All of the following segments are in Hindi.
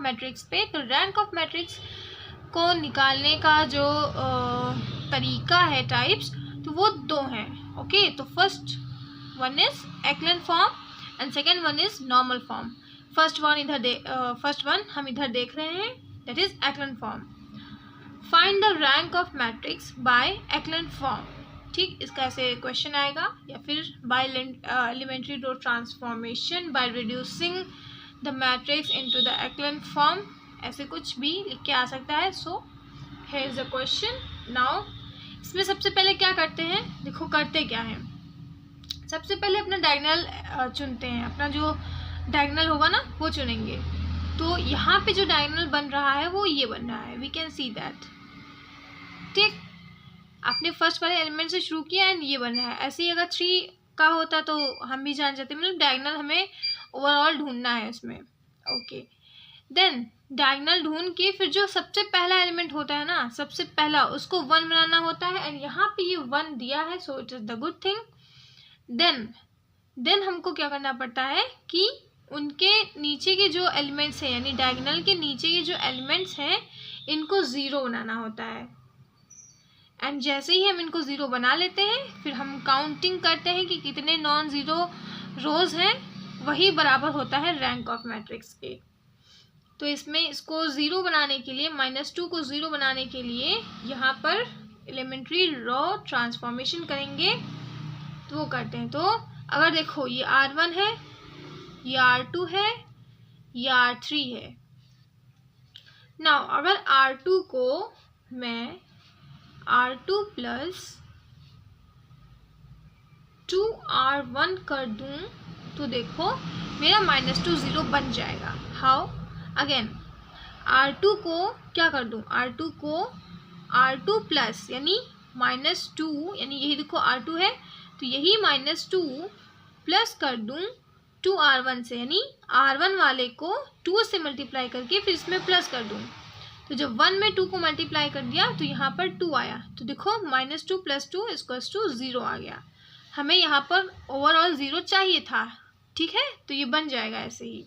मैट्रिक्स पे। तो रैंक ऑफ मैट्रिक्स को निकालने का जो तरीका है, टाइप्स, तो वो दो हैं। ओके, तो first one is echelon form and second one is normal form. First one हम इधर देख रहे हैं, that is echelon form. Find the rank of matrix by echelon form. ठीक, इसका ऐसे क्वेश्चन आएगा, या फिर by elementary row transformation by reducing the matrix into the echelon form, ऐसे कुछ भी लिख के आ सकता है। So here is the question. Now इसमें सबसे पहले क्या करते हैं, देखो करते क्या है। सबसे पहले अपना डायगोनल चुनते हैं, अपना जो डायगोनल होगा ना वो चुनेंगे। तो यहाँ पे जो डायगोनल बन रहा है वो ये बन रहा है, वी कैन सी दैट। ठीक, आपने फर्स्ट वाले एलिमेंट से शुरू किया एंड ये बन रहा है। ऐसे ही अगर 3 का होता तो हम भी जान जाते, मतलब डायगोनल हमें ओवरऑल ढूंढना है इसमें। ओके, देन डायगोनल ढूंढ के फिर जो सबसे पहला एलिमेंट होता है ना, सबसे पहला, उसको 1 बनाना होता है। एंड यहाँ पे ये 1 दिया है, so it is the good thing. Then हमको क्या करना पड़ता है कि उनके नीचे के जो एलिमेंट्स हैं, यानी डायगोनल के नीचे के जो एलिमेंट्स हैं, इनको 0 बनाना होता है। एंड जैसे ही हम इनको 0 बना लेते हैं, फिर हम काउंटिंग करते हैं कि कितने नॉन ज़ीरो रोज हैं, वही बराबर होता है रैंक ऑफ मैट्रिक्स के। तो इसमें इसको 0 बनाने के लिए, -2 को 0 बनाने के लिए यहाँ पर एलिमेंट्री रो ट्रांसफॉर्मेशन करेंगे। तो वो करते हैं। तो अगर देखो ये R1 है, ये R2 है, ये R3 है। नाउ अगर R2 को मैं R2 प्लस 2R1 कर दूं, तो देखो मेरा -2 0 बन जाएगा। हाउ? अगेन R2 को क्या कर दूं, R2 को R2 प्लस यानी -2, यानी यही देखो R2 है, तो यही -2 प्लस कर दूं 2R1 से, यानी R1 वाले को 2 से मल्टीप्लाई करके फिर इसमें प्लस कर दूं। तो जब 1 में 2 को मल्टीप्लाई कर दिया तो यहाँ पर 2 आया। तो देखो -2 + 2 = 0 आ गया। हमें यहाँ पर ओवरऑल 0 चाहिए था। ठीक है, तो ये बन जाएगा ऐसे ही।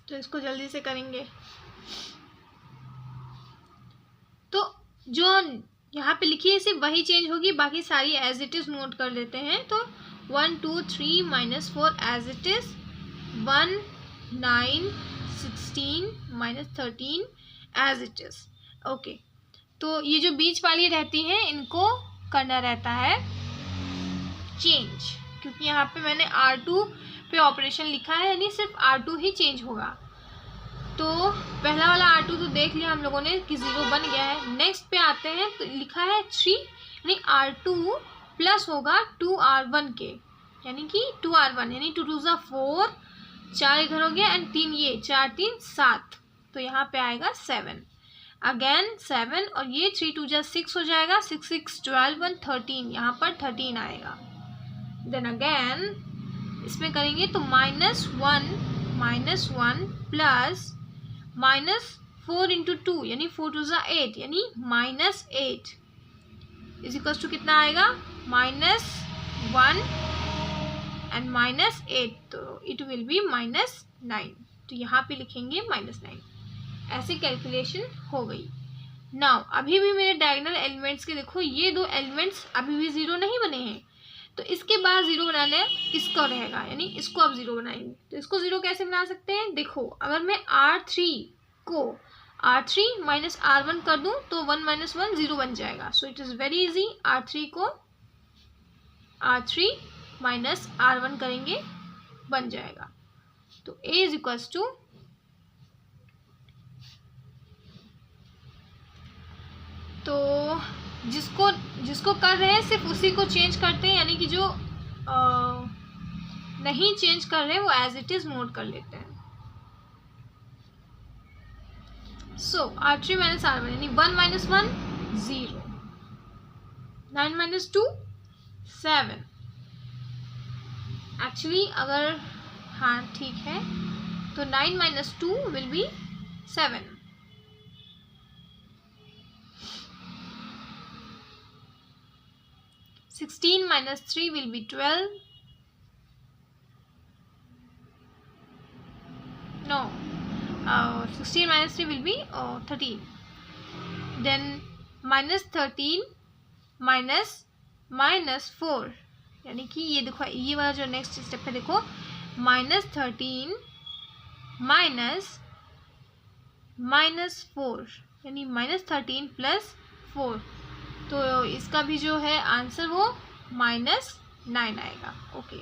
तो इसको जल्दी से करेंगे। तो जो यहाँ पे लिखी है सिर्फ वही चेंज होगी, बाकी सारी एज इट इज नोट कर लेते हैं। तो 1 2 3 -4 as it is, 1 9 16 -13 as it is. Okay, तो ये जो बीच वाली रहती हैं इनको करना रहता है चेंज, क्योंकि यहाँ पे मैंने R2 पे ऑपरेशन लिखा है, यानी सिर्फ R2 ही चेंज होगा। तो पहला वाला R2 तो देख लिया हम लोगों ने कि 0 बन गया है। नेक्स्ट पे आते हैं, तो लिखा है 3, यानी R2 प्लस होगा 2R1 के, यानी कि 2R1, यानी 2 2 4, 4 इधर हो गया एंड 3 ये, 4 3 7, तो यहाँ पे आएगा 7। अगेन 7 और ये 3 2 6 हो जाएगा, 6 6 12 1 13, यहाँ पर 13 आएगा। देन अगेन इसमें करेंगे तो -1 प्लस -4 × 2, यानी 4 2 8, यानी -8 इज इक्वल्स टू कितना आएगा, -1 एंड -8, तो इट विल बी -9। तो यहाँ पे लिखेंगे -9। ऐसे कैलकुलेशन हो गई। नाउ अभी भी मेरे डायगोनल एलिमेंट्स के देखो, ये 2 एलिमेंट्स अभी भी 0 नहीं बने हैं। तो इसके बाद 0 बना ले, इसको रहेगा, यानी इसको अब 0 बनाएंगे। तो इसको 0 कैसे बना सकते हैं, देखो अगर मैं R3 को R3 - R1 कर दूं तो 1 - 1 0 बन जाएगा। So it is very easy. R3 को R3 - R1 करेंगे, बन जाएगा। तो A इज इक्वल्स टू, तो जिसको कर रहे हैं सिर्फ उसी को चेंज करते हैं, यानी कि जो नहीं चेंज कर रहे वो एज इट इज नोट कर लेते हैं। सो R3 - R1, यानी 1 - 1 0, 9 - 2 7। एक्चुअली अगर हाँ ठीक है, तो 9 - 2 will be 7। 16 - 3 will be 12. No, 16 minus 3 will be 13. Then minus 13 minus 4, यानी कि ये देखो ये वाला जो नेक्स्ट स्टेप है, देखो minus 13 minus 4 यानी minus 13 plus 4, तो इसका भी जो है आंसर वो -9 आएगा। ओके,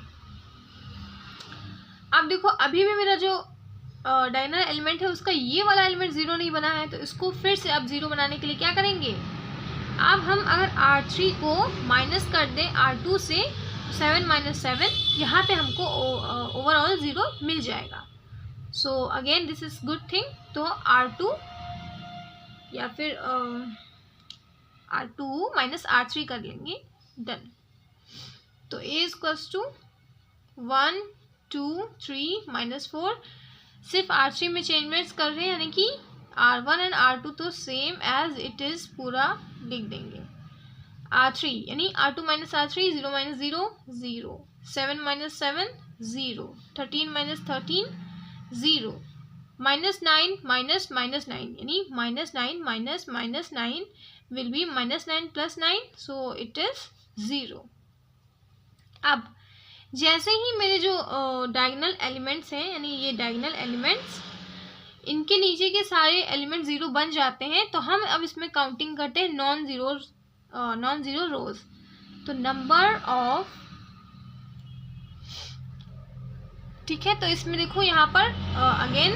अब देखो अभी भी मेरा जो डायगोनल एलिमेंट है उसका ये वाला एलिमेंट 0 नहीं बना है, तो इसको फिर से अब 0 बनाने के लिए क्या करेंगे, अब हम अगर R3 को माइनस कर दें R2 से, 7 - 7 यहाँ पे हमको ओवरऑल 0 मिल जाएगा। So again this is good thing. तो R2 या फिर R2 - R3 कर लेंगे, डन। तो A = 1 2 3 -4, सिर्फ R3 में चेंजमेंट्स कर रहे हैं, यानी कि R1 एंड R2 तो सेम एज इट इज पूरा लिख देंगे। R3 यानी R2 - R3, 0 - 0 0, 7 - 7 0, 13 - 13 0, -9 -9 यानी -9 -9 will be -9 + 9, so it is 0। अब जैसे ही मेरे जो डायगोनल एलिमेंट्स हैं, यानी ये डायगोनल एलिमेंट्स, इनके नीचे के सारे एलिमेंट 0 बन जाते हैं, तो हम अब इसमें काउंटिंग करते हैं नॉन ज़ीरो रोज। तो नंबर ऑफ, ठीक है, तो इसमें देखो यहाँ पर अगेन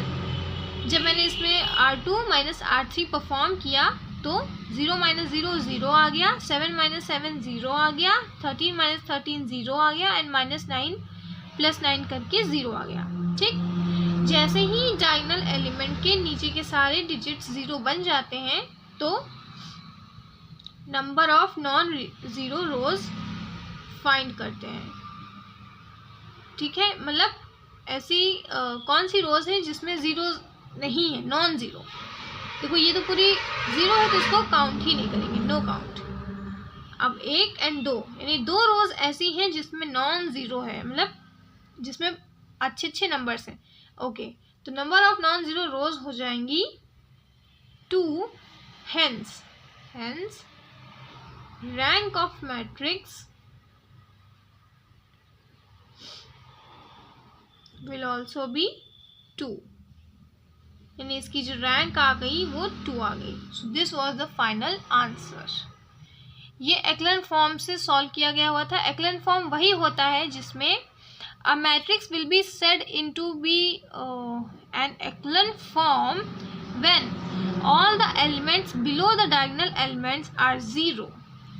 जब मैंने इसमें R2 - R3 परफॉर्म किया तो 0 - 0 0 आ गया, 7 - 7 0 आ गया, 13 - 13 0 आ गया, एंड -9 + 9 करके 0 आ गया। ठीक, जैसे ही डायगोनल एलिमेंट के नीचे के सारे डिजिट्स 0 बन जाते हैं तो number of non zero rows find करते हैं। ठीक है, मतलब ऐसी कौन सी रोज है जिसमें 0 नहीं है, नॉन ज़ीरो। देखो ये तो पूरी 0 है तो इसको काउंट ही नहीं करेंगे, नो काउंट। अब 1 और 2 यानी 2 रोज ऐसी हैं जिसमें नॉन ज़ीरो है, मतलब जिसमें अच्छे नंबर्स हैं। ओके, तो नंबर ऑफ नॉन ज़ीरो रोज हो जाएंगी 2, hence rank of matrix will also be 2, यानी इसकी जो रैंक आ गई वो 2 आ गई। So this was the final answer. ये एक्लन फॉर्म से सॉल्व किया गया हुआ था। एक्लन फॉर्म वही होता है जिसमें a matrix will be said into be an echelon form when all the elements below the diagonal elements are 0।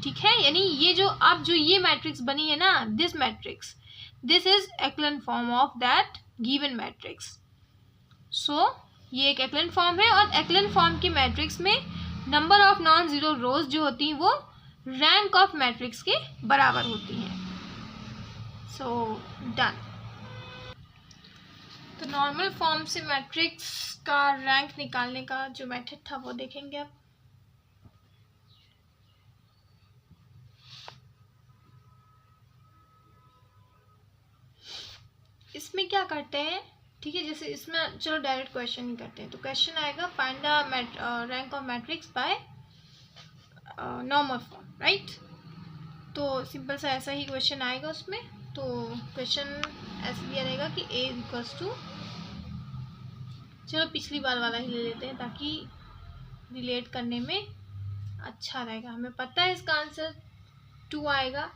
ठीक है, यानी ये जो अब जो ये मैट्रिक्स बनी है ना, this matrix, this is echelon form of that given matrix. So ये एक एक्लन फॉर्म है, और एक्लन फॉर्म की मैट्रिक्स में number of non zero rows जो होती हैं वो रैंक ऑफ मैट्रिक्स के बराबर होती हैं। So done. तो नॉर्मल फॉर्म से मैट्रिक्स का रैंक निकालने का जो मेथड था वो देखेंगे अब। इसमें क्या करते हैं, ठीक है, जैसे इसमें चलो डायरेक्ट क्वेश्चन ही करते हैं। तो क्वेश्चन आएगा find the rank of matrix by normal form, right. तो सिंपल सा ऐसा ही क्वेश्चन आएगा उसमें। तो क्वेश्चन ऐसे दिया रहेगा कि A = चलो पिछली बार वाला ही ले लेते हैं ताकि रिलेट करने में अच्छा रहेगा। हमें पता है इसका आंसर 2 आएगा,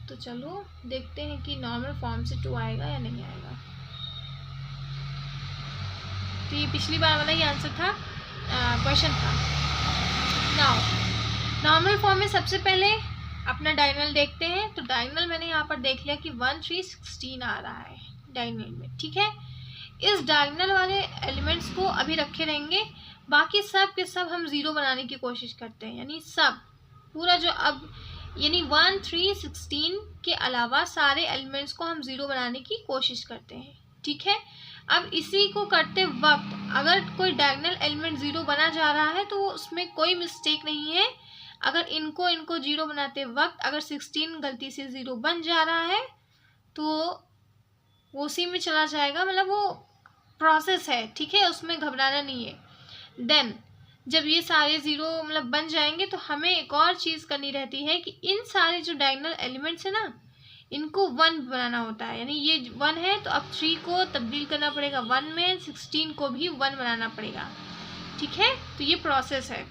तो चलो देखते हैं कि नॉर्मल फॉर्म से 2 आएगा या नहीं आएगा। तो ये पिछली बार वाला ही आंसर था, क्वेश्चन था। नाउ नॉर्मल फॉर्म में सबसे पहले अपना डायगोनल देखते हैं। तो डायगोनल मैंने यहाँ पर देख लिया कि 1 3 16 आ रहा है डायगोनल में। ठीक है, इस डायगोनल वाले एलिमेंट्स को अभी रखे रहेंगे, बाकी सब के सब हम 0 बनाने की कोशिश करते हैं, यानी सब पूरा जो अब यानी 1 3 16 के अलावा सारे एलिमेंट्स को हम 0 बनाने की कोशिश करते हैं। ठीक है, अब इसी को करते वक्त अगर कोई डायगोनल एलिमेंट 0 बना जा रहा है तो उसमें कोई मिस्टेक नहीं है। अगर इनको 0 बनाते वक्त अगर 16 गलती से 0 बन जा रहा है तो वो उसी में चला जाएगा, मतलब वो प्रोसेस है, ठीक है, उसमें घबराना नहीं है। देन जब ये सारे ज़ीरो मतलब बन जाएंगे तो हमें एक और चीज़ करनी रहती है कि इन सारे जो डायगोनल एलिमेंट्स है ना, इनको 1 बनाना होता है। यानी ये 1 है तो अब 3 को तब्दील करना पड़ेगा 1 में, 16 को भी 1 बनाना पड़ेगा, ठीक है। तो ये प्रोसेस है।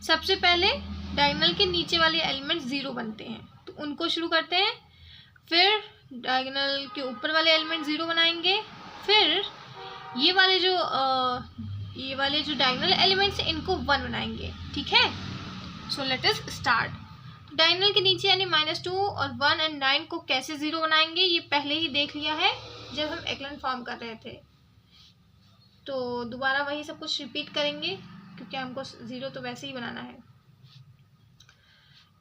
सबसे पहले डायगोनल के नीचे वाले एलिमेंट्स 0 बनते हैं तो उनको शुरू करते हैं, फिर डायगोनल के ऊपर वाले एलिमेंट 0 बनाएंगे, फिर ये वाले जो डायगोनल एलिमेंट्स हैं इनको 1 बनाएंगे, ठीक है। So let us start. Diagonal के नीचे यानी -2 और 1 और 9 को कैसे 0 बनाएंगे ये पहले ही देख लिया है जब हम एक्लन फॉर्म कर रहे थे। तो दोबारा वही सब कुछ रिपीट करेंगे क्योंकि हमको 0 तो वैसे ही बनाना है।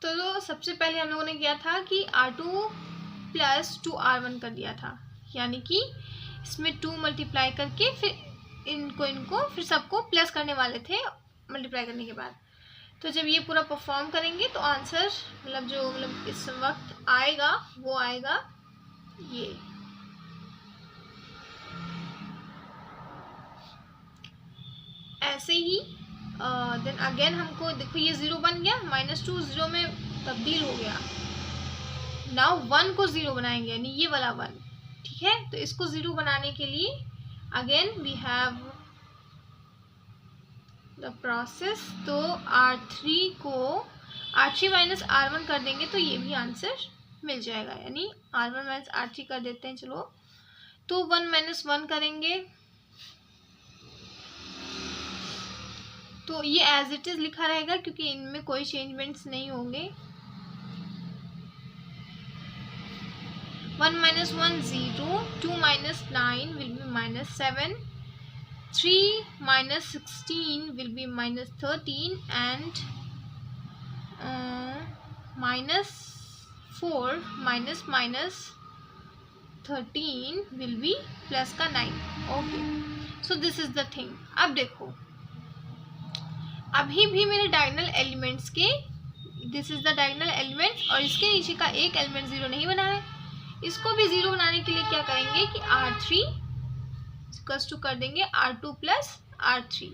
तो सबसे पहले हम लोगों ने किया था कि R2 + 2R1 कर दिया था, यानी कि इसमें 2 मल्टीप्लाई करके फिर इनको फिर सबको प्लस करने वाले थे मल्टीप्लाई करने के बाद। तो जब ये पूरा परफॉर्म करेंगे तो आंसर मतलब इस वक्त आएगा वो आएगा ये। ऐसे ही देन अगेन हमको देखो ये 0 बन गया, -2 0 में तब्दील हो गया। नाउ 1 को 0 बनाएंगे यानी ये वाला 1, ठीक है। तो इसको 0 बनाने के लिए again we have the process. तो R3 को R3 - R1 कर देंगे तो ये भी आंसर मिल जाएगा, यानी R1 - R3 कर देते हैं। चलो तो 1 - 1 करेंगे तो ये एज इट इज लिखा रहेगा क्योंकि इनमें कोई चेंजमेंट्स नहीं होंगे। 1 - 1 0, 2 - 9 will be -7, 3 - 16 will be -13 and -4 - -13 will be plus का 9। Okay, so this is the thing. अब देखो अभी भी मेरे डायगोनल एलिमेंट्स के this is the diagonal elements और इसके नीचे का एक एलिमेंट 0 नहीं बना है। इसको भी 0 बनाने के लिए क्या करेंगे कि R3 = कर देंगे R2 + R3।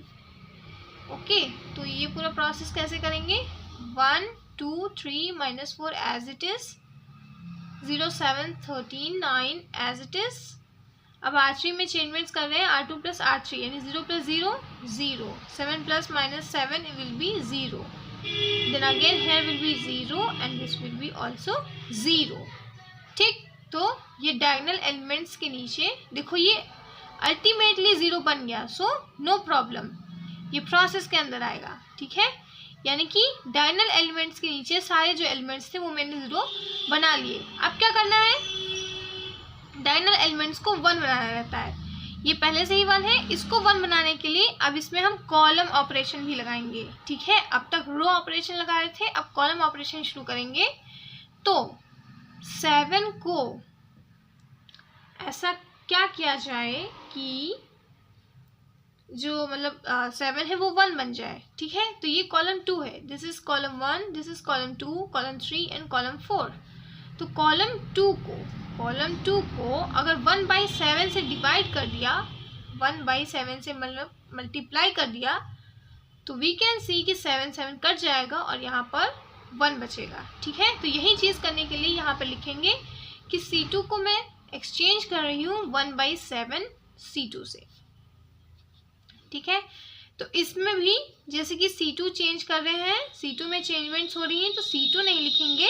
ओके, तो ये पूरा प्रोसेस कैसे करेंगे, 1 2 3 -4 as it is, 0 7 13 9 as it is. अब R3 में चेंजमेंट्स कर रहे हैं R2 + R3 यानी 0 + 0 0, 7 + -7 will be 0, then again here will be 0 and this will be also 0, ठीक। तो ये डायगोनल एलिमेंट्स के नीचे देखो ये अल्टीमेटली 0 बन गया, सो नो प्रॉब्लम, ये प्रोसेस के अंदर आएगा, ठीक है। यानी कि डायगोनल एलिमेंट्स के नीचे सारे जो एलिमेंट्स थे वो मैंने 0 बना लिए। अब क्या करना है, डायगोनल एलिमेंट्स को 1 बनाना रहता है। ये पहले से ही 1 है, इसको 1 बनाने के लिए अब इसमें हम कॉलम ऑपरेशन भी लगाएंगे, ठीक है। अब तक रो ऑपरेशन लगा रहे थे, अब कॉलम ऑपरेशन शुरू करेंगे। तो 7 को ऐसा क्या किया जाए कि जो मतलब 7 है वो 1 बन जाए, ठीक है। तो ये कॉलम 2 है, this is column 1, this is column 2, column 3 and column 4। तो कॉलम 2 को अगर 1/7 से डिवाइड कर दिया, 1/7 से मतलब मल्टीप्लाई कर दिया तो वी कैन सी कि 7 7 कट जाएगा और यहाँ पर 1 बचेगा, ठीक है। तो यही चीज़ करने के लिए यहाँ पर लिखेंगे कि C2 को मैं एक्सचेंज कर रही हूँ 1/7 C2 से, ठीक है। तो इसमें भी जैसे कि C2 चेंज कर रहे हैं, C2 में चेंजमेंट्स हो रही हैं तो C2 नहीं लिखेंगे,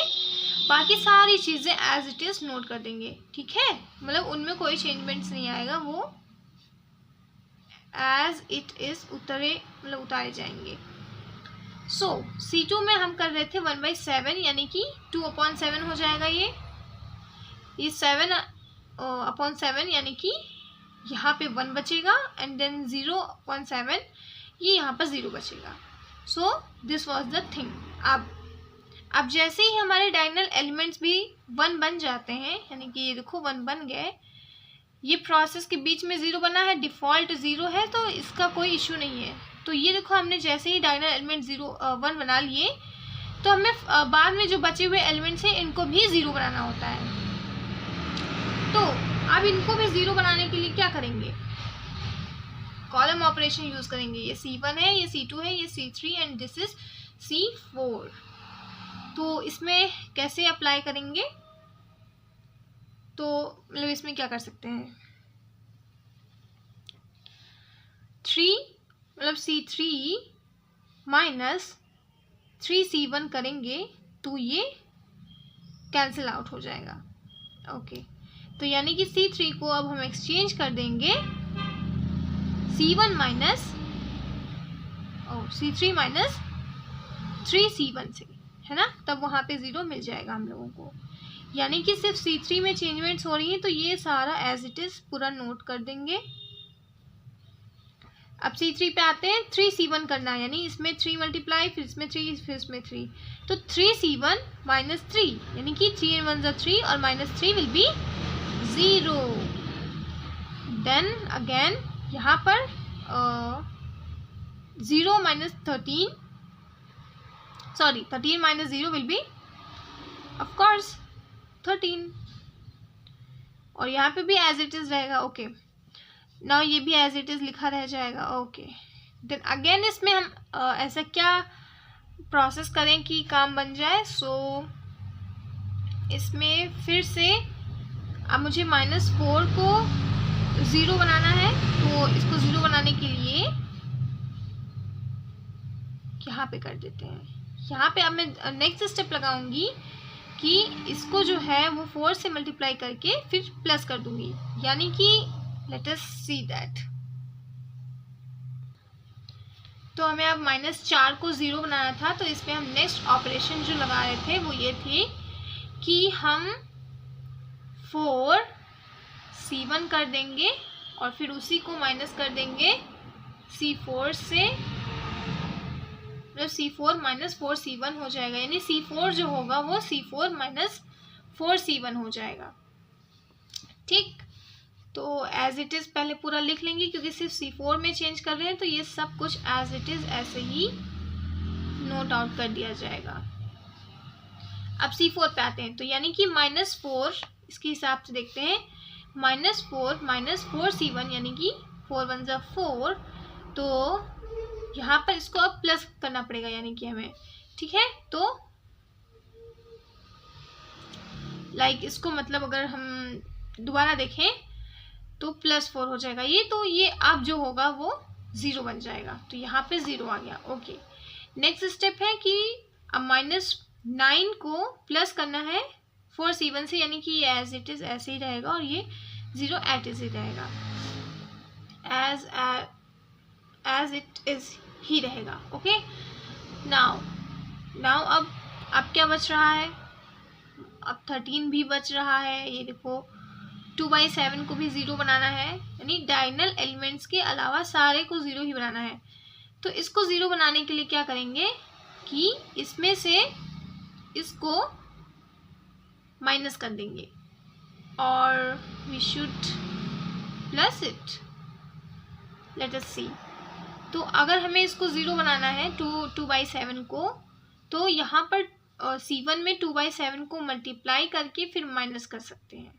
बाकी सारी चीज़ें एज इट इज़ नोट कर देंगे, ठीक है। मतलब उनमें कोई चेंजमेंट्स नहीं आएगा, वो एज इट इज़ उतारे जाएंगे। सो C2 में हम कर रहे थे 1/7 यानी कि 2/7 हो जाएगा। ये 7/7 यानी कि यहाँ पे 1 बचेगा एंड देन 0/7 ये यहाँ पर 0 बचेगा। So this was the thing. अब जैसे ही हमारे डायगोनल एलिमेंट्स भी 1 बन जाते हैं, यानी कि ये देखो 1 बन गए, ये प्रोसेस के बीच में 0 बना है, डिफ़ॉल्ट 0 है तो इसका कोई इशू नहीं है। तो ये देखो हमने जैसे ही डायगोनल एलिमेंट 1 बना लिए तो हमें बाद में जो बचे हुए एलिमेंट्स हैं इनको भी 0 बनाना होता है। तो अब इनको भी ज़ीरो बनाने के लिए क्या करेंगे, कॉलम ऑपरेशन यूज करेंगे। ये C1 है, ये C2 है, ये C3 and this is C4। तो इसमें कैसे अप्लाई करेंगे, तो मतलब इसमें क्या कर सकते हैं, 3 मतलब C3 माइनस 3C1 करेंगे तो ये कैंसिल आउट हो जाएगा। ओके, तो यानी कि C3 को अब हम एक्सचेंज कर देंगे C1 minus C3 minus 3C1 से, है ना, तब वहाँ पे ज़ीरो मिल जाएगा हम लोगों को। यानी कि सिर्फ C3 में चेंजमेंट्स हो रही हैं, तो ये सारा एज इट इज़ पूरा नोट कर देंगे। अब C3 पे आते हैं, 3C1 करना है, यानी इसमें 3 मल्टीप्लाई, फिर इसमें 3, फिर इसमें 3, तो 3C1 माइनस 3, यानी कि 3 and 1 is 3 और minus 3 will be 0। Then again यहाँ पर 0 minus 13, sorry 13 minus 0 will be of course 13, और यहाँ पे भी एज इट इज़ रहेगा। ओके, नाउ ये भी एज इट इज़ लिखा रह जाएगा। ओके, देन अगेन इसमें हम ऐसा क्या प्रोसेस करें कि काम बन जाए। सो इसमें फिर से अब मुझे -4 को 0 बनाना है, तो इसको 0 बनाने के लिए यहाँ पे कर देते हैं। यहाँ पे अब मैं नेक्स्ट स्टेप लगाऊंगी कि इसको जो है वो 4 से मल्टीप्लाई करके फिर प्लस कर दूंगी, यानी कि लेट अस सी दैट। तो हमें अब -4 को 0 बनाना था, तो इसमें हम नेक्स्ट ऑपरेशन जो लगा रहे थे वो ये थी कि हम 4C1 कर देंगे और फिर उसी को माइनस कर देंगे C4 से, मतलब C4 माइनस 4C1 हो जाएगा, यानी C4 जो होगा वो C4 माइनस 4C1 हो जाएगा। ठीक, तो एज इट इज़ पहले पूरा लिख लेंगे, क्योंकि सिर्फ C4 में चेंज कर रहे हैं, तो ये सब कुछ एज इट इज़ ऐसे ही नोट आउट कर दिया जाएगा। अब C4 पे आते हैं, तो यानी कि -4 इसके हिसाब से देखते हैं, -4 माइनस 4C1 यानी कि 4 1 जा 4, तो यहाँ पर इसको अब प्लस करना पड़ेगा, यानी कि हमें, ठीक है। तो लाइक इसको मतलब अगर हम दोबारा देखें तो +4 हो जाएगा ये, तो ये अब जो होगा वो 0 बन जाएगा, तो यहाँ पे 0 आ गया। ओके, नेक्स्ट स्टेप है कि अब -9 को प्लस करना है 4C1 से, यानी कि ये एज इट इज़ ऐसे ही रहेगा और ये 0 एट इज ही रहेगा, एज इट इज़ ही रहेगा। ओके, नाउ अब क्या बच रहा है, अब 13 भी बच रहा है। ये देखो 2/7 को भी 0 बनाना है, यानी डायगोनल एलिमेंट्स के अलावा सारे को 0 ही बनाना है। तो इसको 0 बनाने के लिए क्या करेंगे कि इसमें से इसको माइनस कर देंगे और we should plus it, let us see. तो अगर हमें इसको 0 बनाना है 2/7 को, तो यहाँ पर C1 में 2/7 को मल्टीप्लाई करके फिर माइनस कर सकते हैं,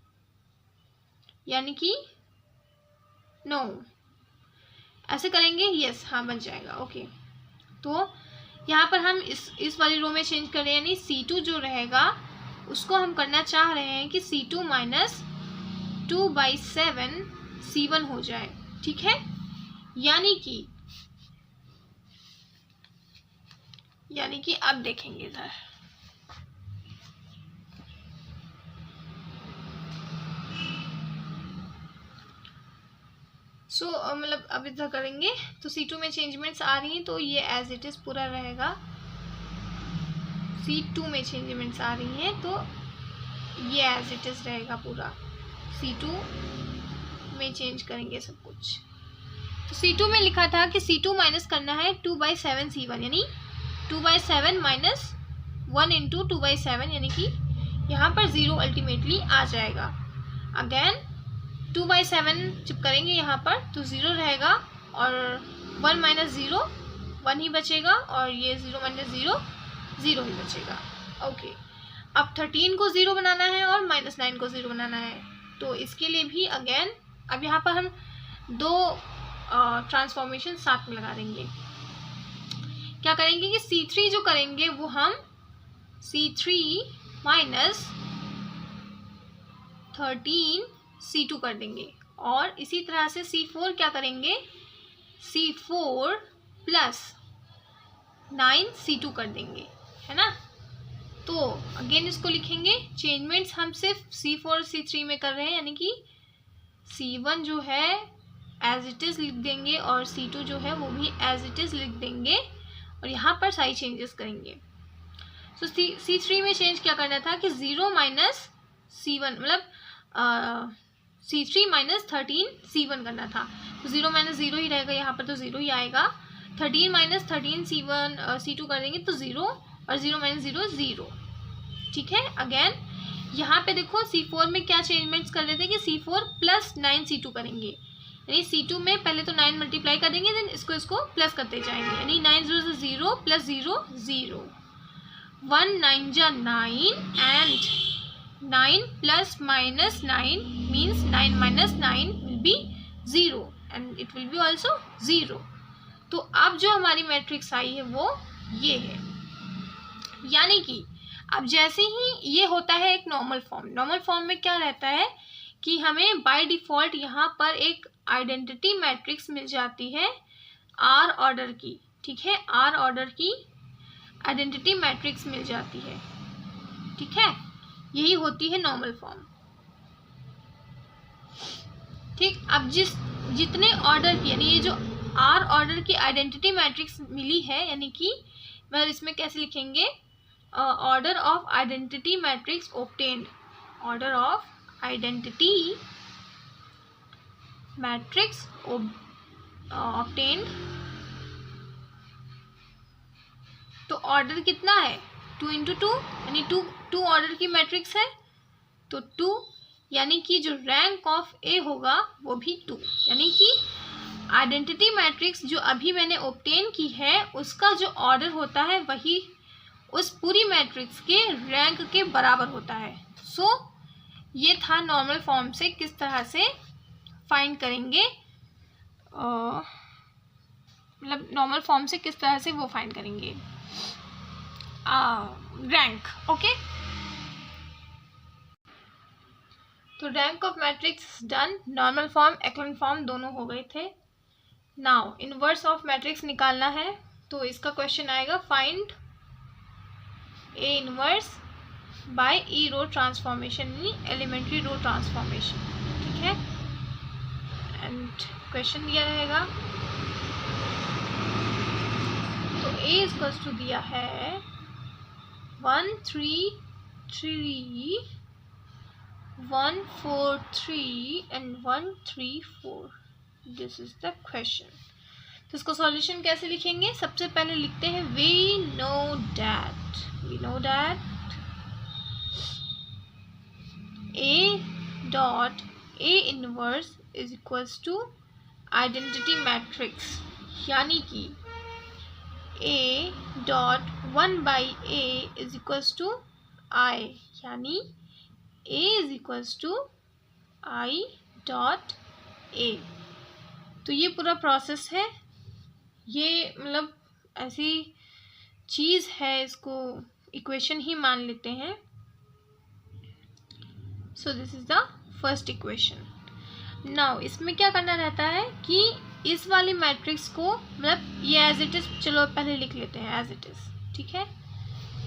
यानी कि नो ऐसे करेंगे, यस हाँ बन जाएगा। ओके, तो यहाँ पर हम इस वाली रो में चेंज कर रहे हैं, यानी C2 जो रहेगा उसको हम करना चाह रहे हैं कि C2 माइनस 2/7 C1 हो जाए, ठीक है। यानी कि अब देखेंगे इधर, मतलब अब इधर करेंगे तो C2 में चेंजमेंट्स आ रही हैं, तो ये एज इट इज़ पूरा रहेगा। C2 में चेंजमेंट्स आ रही हैं, तो ये एज इट इज़ रहेगा पूरा। C2 में चेंज करेंगे सब कुछ। तो C2 में लिखा था कि C2 माइनस करना है 2/7 C1, यानी 2/7 माइनस 1 इंटू 2/7, यानी कि यहाँ पर 0 अल्टीमेटली आ जाएगा। अगेन 2/7 जब करेंगे यहाँ पर तो 0 रहेगा और 1 माइनस 0 1 ही बचेगा, और ये 0 माइनस 0 0 ही बचेगा। ओके, अब 13 को 0 बनाना है और -9 को 0 बनाना है, तो इसके लिए भी अगेन अब यहाँ पर हम दो ट्रांसफॉर्मेशन साथ में लगा देंगे। क्या करेंगे कि C3 जो करेंगे वो हम C3 माइनस 13 C2 कर देंगे, और इसी तरह से C4 क्या करेंगे, C4 प्लस 9 C2 कर देंगे, है ना। तो अगेन इसको लिखेंगे, चेंजमेंट्स हम सिर्फ C4 और C3 में कर रहे हैं, यानी कि C1 जो है एज इट इज़ लिख देंगे और C2 जो है वो भी एज इट इज़ लिख देंगे, और यहाँ पर सारी चेंजेस करेंगे। तो C3 में चेंज क्या करना था कि 0 माइनस C1 मतलब C3 माइनस 13 C1 करना था। तो 0 माइनस 0 ही रहेगा यहाँ पर, तो 0 ही आएगा। 13 माइनस 13 C2 कर देंगे तो 0, और 0 माइनस 0 0। ठीक है। अगेन यहाँ पे देखो C4 में क्या चेंजमेंट्स कर रहे थे कि C4 प्लस 9 C2 करेंगे, यानी C2 में पहले तो 9 मल्टीप्लाई कर देंगे, देन इसको प्लस करते जाएंगे, यानी 9 0 0 प्लस 0 0, 1 9 जा 9 and 9 plus minus 9 means 9 minus 9 will be 0 and it will be also 0। तो अब जो हमारी मैट्रिक्स आई है वो ये है, यानी कि अब जैसे ही ये होता है एक नॉर्मल फॉर्म में क्या रहता है कि हमें बाय डिफ़ॉल्ट यहाँ पर एक आइडेंटिटी मैट्रिक्स मिल जाती है R ऑर्डर की। ठीक है, R ऑर्डर की आइडेंटिटी मैट्रिक्स मिल जाती है। ठीक है, यही होती है नॉर्मल फॉर्म। ठीक, अब जितने ऑर्डर की, यानी ये जो R ऑर्डर की आइडेंटिटी मैट्रिक्स मिली है, यानी कि मतलब इसमें कैसे लिखेंगे, order of identity matrix obtained, order of identity matrix obtained. तो ऑर्डर कितना है 2 × 2, यानी 2 ऑर्डर की मैट्रिक्स है, तो 2, यानी कि जो रैंक ऑफ ए होगा वो भी 2, यानी कि आइडेंटिटी मैट्रिक्स जो अभी मैंने ऑब्टेन की है उसका जो ऑर्डर होता है वही उस पूरी मैट्रिक्स के रैंक के बराबर होता है। सो ये था नॉर्मल फॉर्म से किस तरह से फाइंड करेंगे, मतलब नॉर्मल फॉर्म से किस तरह से वो फाइंड करेंगे रैंक। ओके, तो rank of matrix done, normal form एक्लन form दोनों हो गए थे। नाउ इनवर्स ऑफ मैट्रिक्स निकालना है, तो इसका क्वेश्चन आएगा find A inverse by E row transformation, elementary row transformation. ठीक है, एंड क्वेश्चन दिया रहेगा, तो ए इक्वल्स टू दिया है 1 3 3 1 4 3 and 1 3 4। This is the question. तो इसको सॉल्यूशन कैसे लिखेंगे, सबसे पहले लिखते हैं we know that A dot A inverse is equals to identity matrix, यानी कि A dot 1/A is equals to I, यानी A is equals to I dot A। तो ये पूरा प्रोसेस है, ये मतलब ऐसी चीज़ है, इसको इक्वेशन ही मान लेते हैं। So this is the first equation. Now इसमें क्या करना रहता है कि इस वाली मैट्रिक्स को, मतलब ये एज इट इज़, चलो पहले लिख लेते हैं एज इट इज़। ठीक है,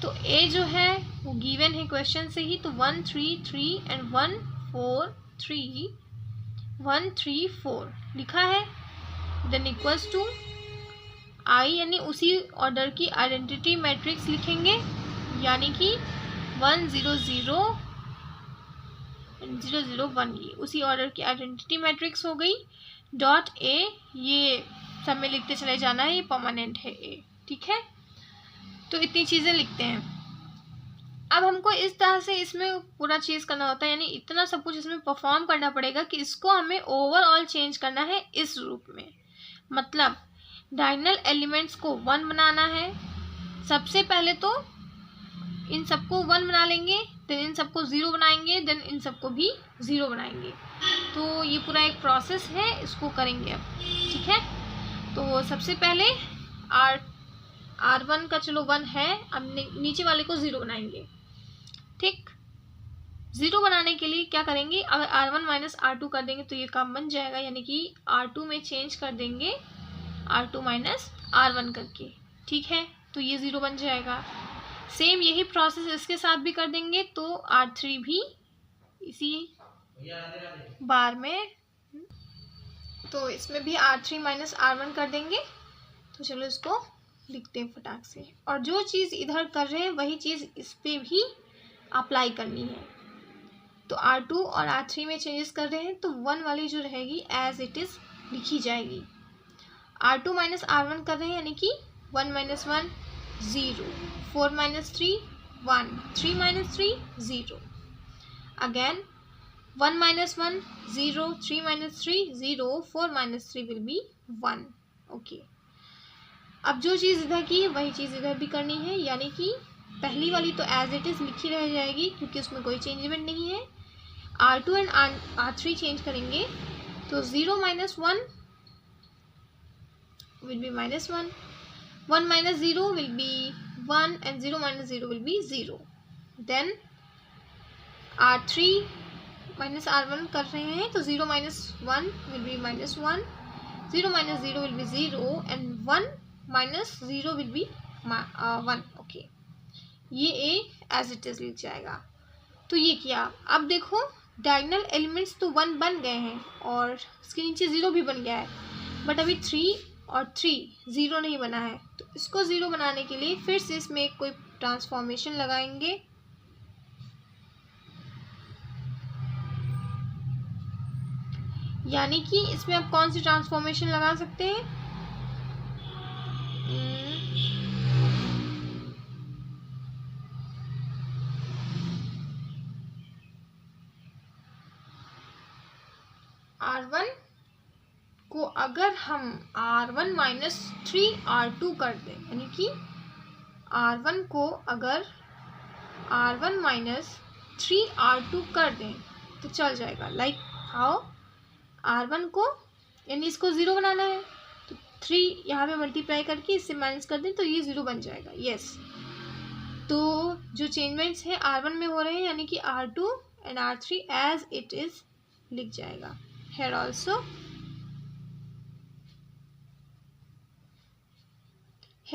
तो ए जो है वो गिवन है क्वेश्चन से ही, तो 1 3 3 एंड 1 4 3 1 3 4 लिखा है, देन इक्वल्स टू आई, यानी उसी ऑर्डर की आइडेंटिटी मैट्रिक्स लिखेंगे, यानी कि 1 0 0 0 0 1, ये उसी ऑर्डर की आइडेंटिटी मैट्रिक्स हो गई। डॉट ए, ये सब में लिखते चले जाना है, ये परमानेंट है ए। ठीक है, तो इतनी चीज़ें लिखते हैं। अब हमको इस तरह से इसमें पूरा चीज़ करना होता है, यानी इतना सब कुछ इसमें परफॉर्म करना पड़ेगा कि इसको हमें ओवरऑल चेंज करना है इस रूप में। मतलब डायगोनल एलिमेंट्स को 1 बनाना है, सबसे पहले तो इन सबको 1 बना लेंगे, देन इन सबको 0 बनाएंगे, देन इन सबको भी 0 बनाएंगे। तो ये पूरा एक प्रोसेस है, इसको करेंगे अब, ठीक है। तो सबसे पहले R1 का चलो 1 है, अब नीचे वाले को 0 बनाएंगे, ठीक। 0 बनाने के लिए क्या करेंगे, अगर R1 माइनस R2 कर देंगे तो ये काम बन जाएगा, यानी कि R2 में चेंज कर देंगे R2 माइनस R1 करके, ठीक है। तो ये 0 बन जाएगा। सेम यही प्रोसेस इसके साथ भी कर देंगे, तो R3 भी इसी बार में, तो इसमें भी R3 माइनस R1 कर देंगे। तो चलो इसको लिखते हैं फटाक से, और जो चीज़ इधर कर रहे हैं वही चीज़ इस पर भी अप्लाई करनी है। तो R2 और R3 में चेंजेस कर रहे हैं, तो 1 वाली जो रहेगी एज इट इज़ लिखी जाएगी। R2 माइनस R1 कर रहे हैं, यानी कि 1 minus 1 0, 4 minus 3 1, 3 minus 3 0, again 1 minus 1 0, 3 minus 3 0, 4 minus 3 will B 1, okay. अब जो चीज़ इधर की वही चीज़ इधर भी करनी है, यानी कि पहली वाली तो एज इट इज़ लिखी रह जाएगी क्योंकि उसमें कोई चेंजमेंट नहीं है। R2 एंड R3 चेंज करेंगे, तो 0 minus 1 will be minus 1, 1 minus 0 will be 1 and 0 minus 0 will be 0. Then R3 minus R1 कर रहे हैं, तो 0 minus 1 will be minus 1, 0 minus 0 will be 0 and 1 minus 0 will be 1, okay. ये A as it is लिख जाएगा। तो ये किया। अब देखो डायगोनल एलिमेंट्स तो 1 बन गए हैं और इसके नीचे 0 भी बन गया है, बट अभी 3 और 3 0 नहीं बना है। तो इसको 0 बनाने के लिए फिर से इसमें कोई ट्रांसफॉर्मेशन लगाएंगे, यानी कि इसमें आप कौन सी ट्रांसफॉर्मेशन लगा सकते हैं, R1 को अगर हम R1 माइनस 3 R2 कर दें, यानी कि R1 को अगर R1 माइनस 3 R2 कर दें तो चल जाएगा। लाइक हाउ, R1 को यानी इसको 0 बनाना है, तो 3 यहाँ पे मल्टीप्लाई करके इससे माइनस कर दें तो ये 0 बन जाएगा। यस, तो जो चेंजमेंट्स हैं R1 में हो रहे हैं, यानी कि R2 and R3 as it is लिख जाएगा। हेयर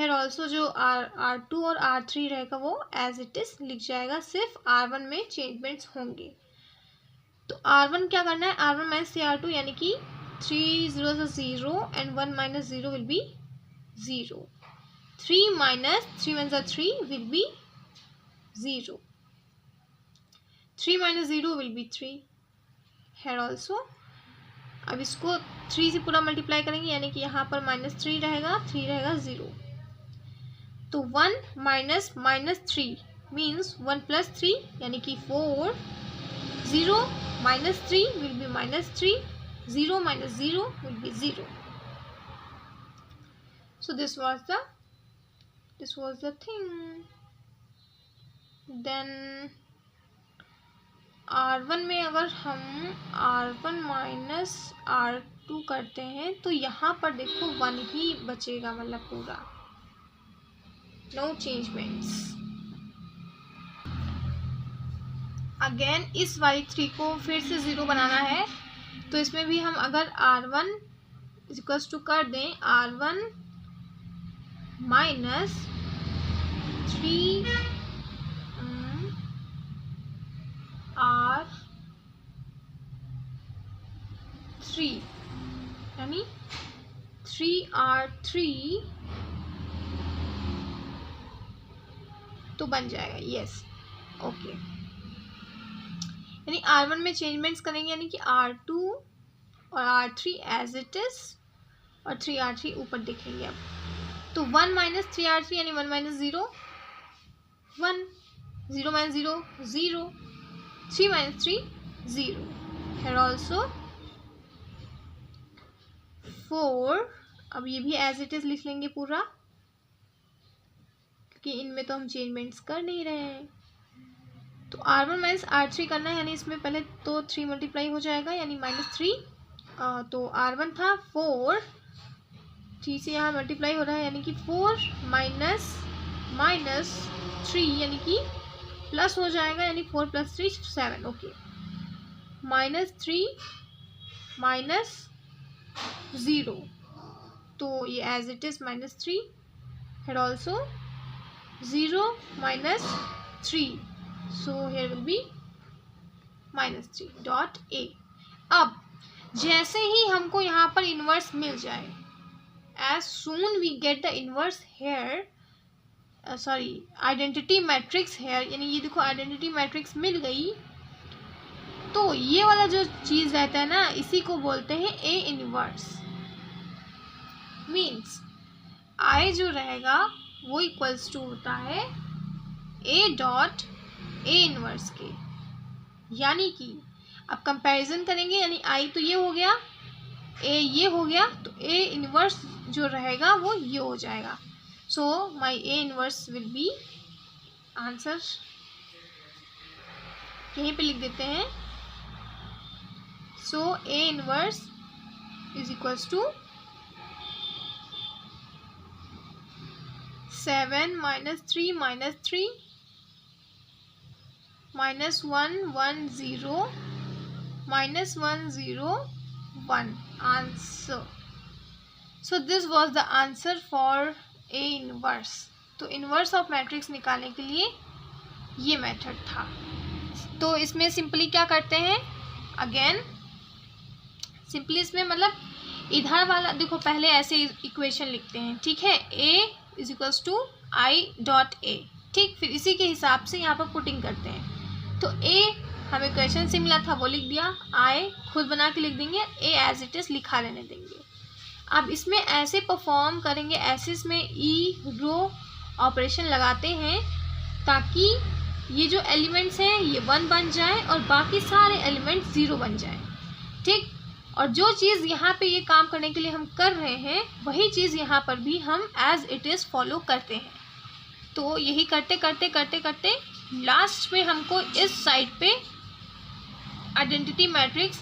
ऑल्सो जो R2 और R3 रहेगा वो एज इट इज लिख जाएगा, सिर्फ R1 में चेंजमेंट्स होंगे। तो R1 क्या करना है, R1 माइनस R2, यानी कि 3 0 0 and 1 minus 0 will be 0, 3 minus 3 1 3 will be 0, 3 minus 0 will be 3। Here also अब इसको 3 से पूरा मल्टीप्लाई करेंगे, यानी कि यहाँ पर -3 रहेगा, 3 रहेगा 0, तो 1 माइनस -3 मीन्स 1 प्लस 3, यानी कि 4, 0 minus 3 will be -3, 0 minus 0 will be 0. So this was the thing. Then R1 में अगर हम R1 माइनस R2 करते हैं तो यहाँ पर देखो 1 ही बचेगा, मतलब पूरा नो चेंजमेंट्स। अगेन इस वाली 3 को फिर से 0 बनाना है, तो इसमें भी हम अगर R1 इक्वल्स टू कर दें R1 माइनस 3 R3 यानी 3R3 तो बन जाएगा। यस, ओके, यानी R1 में चेंजमेंट्स करेंगे, यानी कि R2 और R3 एज इट इज और 3R3 ऊपर देखेंगे। अब तो 1 माइनस 3R3 यानी 1 minus 0 1, 0 minus 0 0, 3 minus 3 0। Here also 4, अब ये भी एज इट इज लिख लेंगे पूरा, क्योंकि इनमें तो हम चेंजमेंट्स कर नहीं रहे हैं। तो R1 माइनस R3 करना है, यानी इसमें पहले तो 3 मल्टीप्लाई हो जाएगा यानी -3। तो R1 था 4, 3 से यहाँ मल्टीप्लाई हो रहा है यानी कि 4 माइनस 3 यानी कि प्लस हो जाएगा, यानी 4 + 3 7। ओके, -3 माइनस 0, तो ये as it is -3 here also 0 minus 3, so here will be -3.a। अब जैसे ही हमको यहाँ पर इनवर्स मिल जाए, as soon we get the inverse here, sorry identity matrix here, यानी ये देखो आइडेंटिटी मैट्रिक्स मिल गई, तो ये वाला जो चीज रहता है ना, इसी को बोलते हैं ए इनवर्स। मीन्स आई जो रहेगा वो इक्वल्स टू होता है ए डॉट ए इनवर्स के, यानी कि अब कंपैरिजन करेंगे, यानी आई तो ये हो गया, ए ये हो गया, तो ए इनवर्स जो रहेगा वो ये हो जाएगा। So my A inverse will be, answer यहीं पे लिख देते हैं। So A inverse is equals to 7 - 3 - 3 -1 1 0 -1 0 1 answer. So this was the answer for A inverse. तो इनवर्स ऑफ मैट्रिक्स निकालने के लिए ये मेथड था। तो इसमें सिंपली क्या करते हैं, अगेन सिंपली इसमें मतलब इधर वाला देखो, पहले ऐसे इक्वेशन लिखते हैं, ठीक है, a is equals to I dot A, ठीक, फिर इसी के हिसाब से यहाँ पर पुटिंग करते हैं। तो a हमें क्वेश्चन से मिला था वो लिख दिया, i खुद बना के लिख देंगे, a एज इट इज लिखा रहने देंगे। अब इसमें ऐसे परफॉर्म करेंगे, ऐसे इसमें ई रो ऑपरेशन लगाते हैं ताकि ये जो एलिमेंट्स हैं ये 1 बन जाए और बाकी सारे एलिमेंट्स 0 बन जाए, ठीक। और जो चीज़ यहाँ पे ये काम करने के लिए हम कर रहे हैं, वही चीज़ यहाँ पर भी हम एज इट इज़ फॉलो करते हैं। तो यही करते करते करते करते लास्ट में हमको इस साइड पे आइडेंटिटी मैट्रिक्स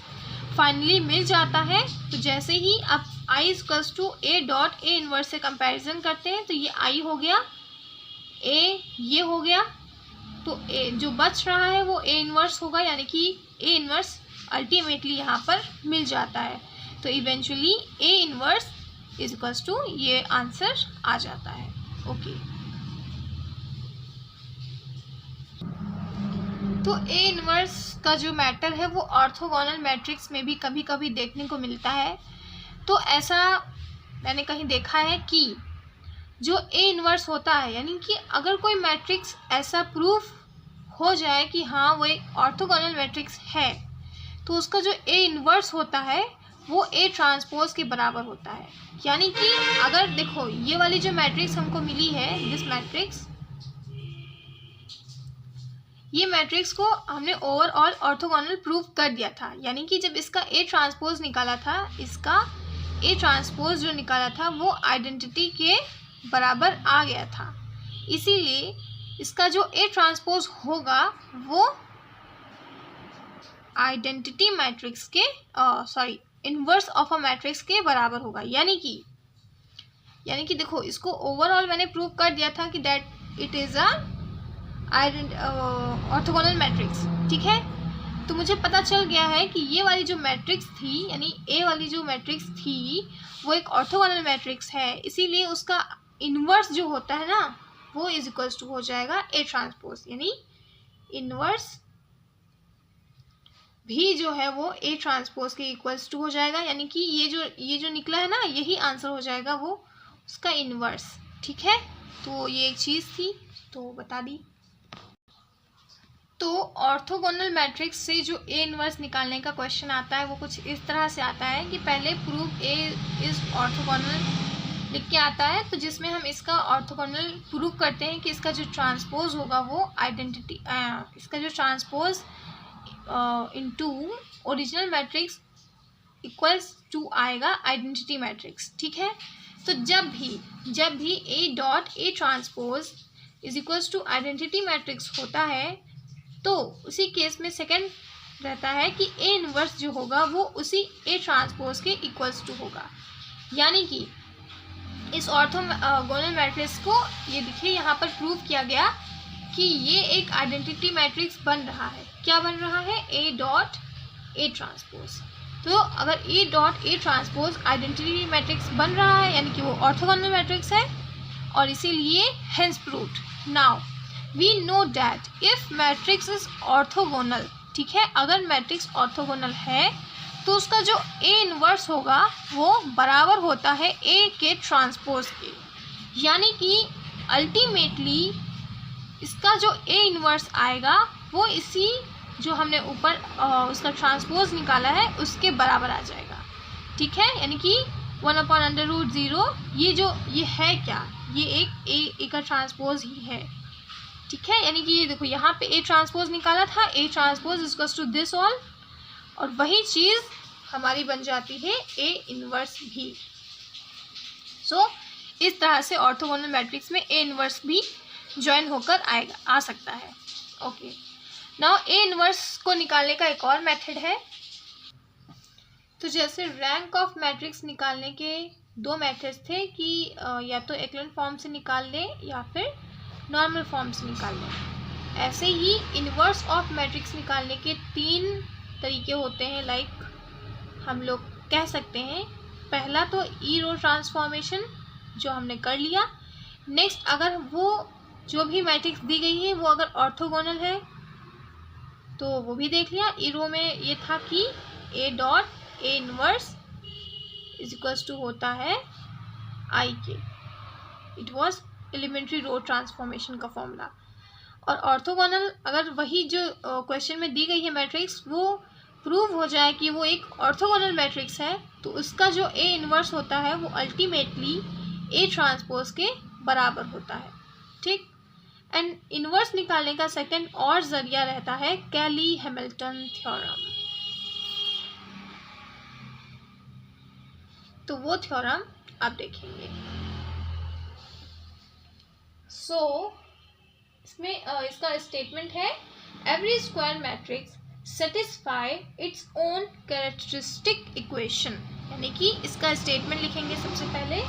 फाइनली मिल जाता है। तो जैसे ही आप i equals to A dot A inverse से कंपैरिजन करते हैं, तो ये i हो गया, a ये हो गया, तो a जो बच रहा है वो a इनवर्स होगा, यानी कि a इनवर्स अल्टीमेटली यहाँ पर मिल जाता है। तो eventually a inverse is equals to ये आंसर आ जाता है। ओके, तो a इनवर्स का जो मैटर है वो ऑर्थोगोनल मैट्रिक्स में भी कभी कभी देखने को मिलता है। तो ऐसा मैंने कहीं देखा है कि जो a इनवर्स होता है, यानी कि अगर कोई मैट्रिक्स ऐसा प्रूफ हो जाए कि हाँ वो एक ऑर्थोगोनल मैट्रिक्स है, तो उसका जो a इनवर्स होता है वो a ट्रांसपोज के बराबर होता है। यानी कि अगर देखो ये वाली जो मैट्रिक्स हमको मिली है, दिस मैट्रिक्स, ये मैट्रिक्स को हमने ओवरऑल ऑर्थोगोनल प्रूफ कर दिया था। यानी कि जब इसका a ट्रांसपोज निकाला था, इसका a ट्रांसपोज जो निकाला था वो आइडेंटिटी के बराबर आ गया था। इसीलिए इसका जो a ट्रांसपोज होगा वो आइडेंटिटी मैट्रिक्स के इनवर्स ऑफ अ मैट्रिक्स के बराबर होगा। यानी कि देखो इसको ओवरऑल मैंने प्रूव कर दिया था कि that it is a orthogonal matrix, ठीक है। तो मुझे पता चल गया है कि ये वाली जो मैट्रिक्स थी, यानी ए वाली जो मैट्रिक्स थी वो एक ऑर्थोगोनल मैट्रिक्स है, इसीलिए उसका इनवर्स जो होता है ना वो इज इक्वल्स टू हो जाएगा ए ट्रांसपोज, यानी इनवर्स भी जो है वो ए ट्रांसपोज के इक्वल्स टू हो जाएगा। यानी कि ये जो निकला है ना, यही आंसर हो जाएगा वो उसका इनवर्स, ठीक है। तो ये एक चीज़ थी, तो बता दी। तो ऑर्थोगोनल मैट्रिक्स से जो ए इनवर्स निकालने का क्वेश्चन आता है वो कुछ इस तरह से आता है कि पहले प्रूव ए इज ऑर्थोगोनल लिख के आता है, तो जिसमें हम इसका ऑर्थोगोनल प्रूव करते हैं कि इसका जो ट्रांसपोज होगा वो आइडेंटिटी, इसका जो transpose into original matrix equals to आएगा आइडेंटिटी मैट्रिक्स, ठीक है। तो जब भी A dot A transpose is equals to identity matrix होता है, तो उसी केस में सेकंड रहता है कि ए इनवर्स जो होगा वो उसी ए ट्रांसपोज के इक्वल्स टू होगा। यानी कि इस ऑर्थोगोनल मैट्रिक्स को ये देखिए यहाँ पर प्रूव किया गया कि ये एक आइडेंटिटी मैट्रिक्स बन रहा है। क्या बन रहा है? ए डॉट ए ट्रांसपोज। तो अगर ए dot A transpose identity matrix बन रहा है यानी कि वो ऑर्थोगोनल मैट्रिक्स है, और इसीलिए hence proved. Now we know that if matrix is orthogonal, ठीक है, अगर मैट्रिक्स ऑर्थोगोनल है तो उसका जो ए इनवर्स होगा वो बराबर होता है ए के ट्रांसपोज के। यानी कि अल्टीमेटली इसका जो ए इनवर्स आएगा वो इसी जो हमने ऊपर उसका ट्रांसपोज निकाला है उसके बराबर आ जाएगा। ठीक है, यानी कि 1/√0 ये है क्या? ये एक ए का ट्रांसपोज ही है। ठीक है, यानी कि ये देखो यहाँ पे ए ट्रांसपोज निकाला था, A transpose equals to this all, और वही चीज़ हमारी बन जाती है ए इनवर्स भी। सो इस तरह से ऑर्थोगोनल मैट्रिक्स में ए इनवर्स भी ज्वाइन होकर आ सकता है। ओके, नाउ ए इनवर्स को निकालने का एक और मेथड है। तो जैसे रैंक ऑफ मैट्रिक्स निकालने के दो मेथड्स थे कि या तो एक्लन फॉर्म से निकाल लें या फिर नॉर्मल फॉर्म से निकाल लें, ऐसे ही इनवर्स ऑफ मैट्रिक्स निकालने के 3 तरीके होते हैं। लाइक हम लोग कह सकते हैं, पहला तो ई रो ट्रांसफॉर्मेशन जो हमने कर लिया। नेक्स्ट, अगर वो जो भी मैट्रिक्स दी गई है वो अगर ऑर्थोगोनल है तो वो भी देख लिया। ई रो में ये था कि A dot A inverse is equals to होता है आई के। It was elementary row transformation का फॉर्मूला। और ऑर्थोगोनल अगर वही जो क्वेश्चन में दी गई है मैट्रिक्स वो प्रूव हो जाए कि वो एक ऑर्थोगोनल मैट्रिक्स है तो उसका जो ए इनवर्स होता है वो अल्टीमेटली ए ट्रांसपोज के बराबर होता है। ठीक, एंड इनवर्स निकालने का सेकंड और जरिया रहता है कैली हैमिल्टन थ्योरम। तो वो थ्योरम आप देखेंगे। सो इसमें इसका स्टेटमेंट है, every square matrix satisfy its own characteristic equation. यानी कि इसका स्टेटमेंट लिखेंगे सबसे पहले।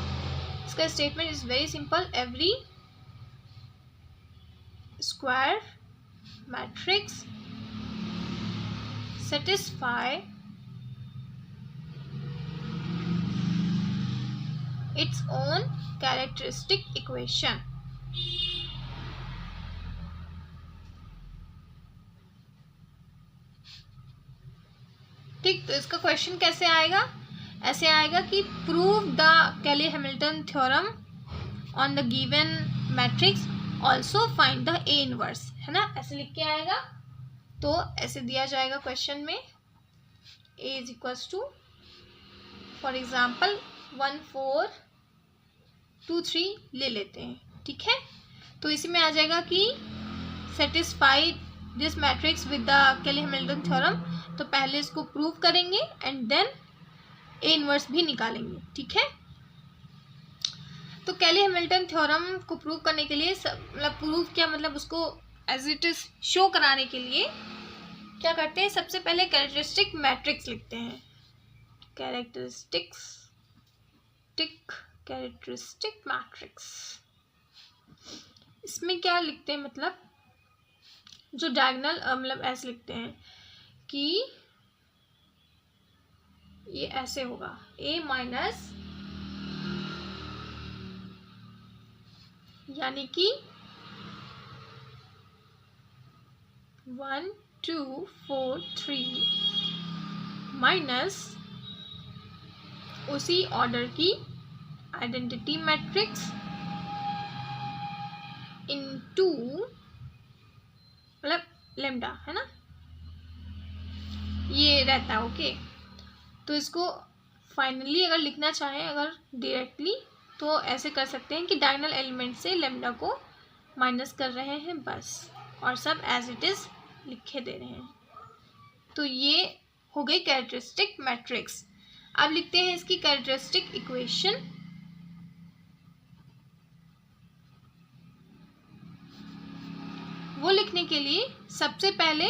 इसका statement is very simple, every square matrix satisfy its own characteristic equation. ठीक, तो इसका क्वेश्चन कैसे आएगा? ऐसे आएगा कि prove the Cayley Hamilton theorem on the given matrix, also find the A inverse, है ना, ऐसे लिख के आएगा। तो ऐसे दिया जाएगा क्वेश्चन में, A is equals to for example 1 4 2 3 ले लेते हैं। ठीक है, तो इसी में आ जाएगा कि satisfy this matrix with the Cayley Hamilton theorem. तो पहले इसको प्रूव करेंगे एंड देन ए इनवर्स भी निकालेंगे। ठीक है, तो कैली हैमिल्टन थ्योरम को प्रूव करने के लिए मतलब प्रूव क्या मतलब उसको एज इट इज शो कराने के लिए क्या करते हैं, सबसे पहले कैरेक्टरिस्टिक मैट्रिक्स लिखते हैं। कैरेक्टरिस्टिक मैट्रिक्स, इसमें क्या लिखते हैं, मतलब जो डायगोनल मतलब ऐसे लिखते हैं कि ये ऐसे होगा ए माइनस, यानी कि 1 2 4 3 माइनस उसी ऑर्डर की आइडेंटिटी मैट्रिक्स इनटू मतलब लेम्डा, है ना, ये रहता है। ओके, तो इसको फाइनली अगर लिखना चाहें अगर डायरेक्टली तो ऐसे कर सकते हैं कि डायगोनल एलिमेंट से लेम्डा को माइनस कर रहे हैं बस, और सब एज इट इज लिखे दे रहे हैं। तो ये हो गई कैरेक्टरिस्टिक मैट्रिक्स। अब लिखते हैं इसकी कैरेक्टरिस्टिक इक्वेशन। वो लिखने के लिए सबसे पहले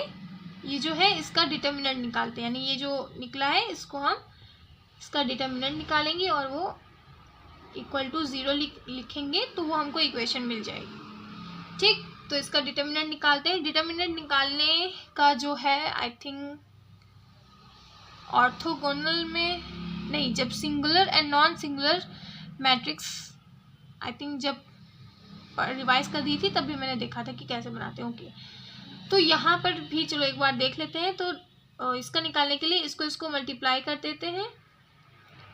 ये जो है इसका डिटर्मिनेंट निकालते हैं, यानी ये जो निकला है इसको हम इसका डिटर्मिनेंट निकालेंगे और वो इक्वल टू 0 लिखेंगे तो वो हमको इक्वेशन मिल जाएगी। ठीक, तो इसका डिटर्मिनेंट निकालते हैं। डिटर्मिनेंट निकालने का जो है आई थिंक ऑर्थोगोनल में नहीं, जब singular and non singular matrix I think जब रिवाइज कर दी थी तब भी मैंने देखा था कि कैसे बनाते हैं। ओके, तो यहाँ पर भी चलो एक बार देख लेते हैं। तो इसका निकालने के लिए इसको मल्टीप्लाई कर देते हैं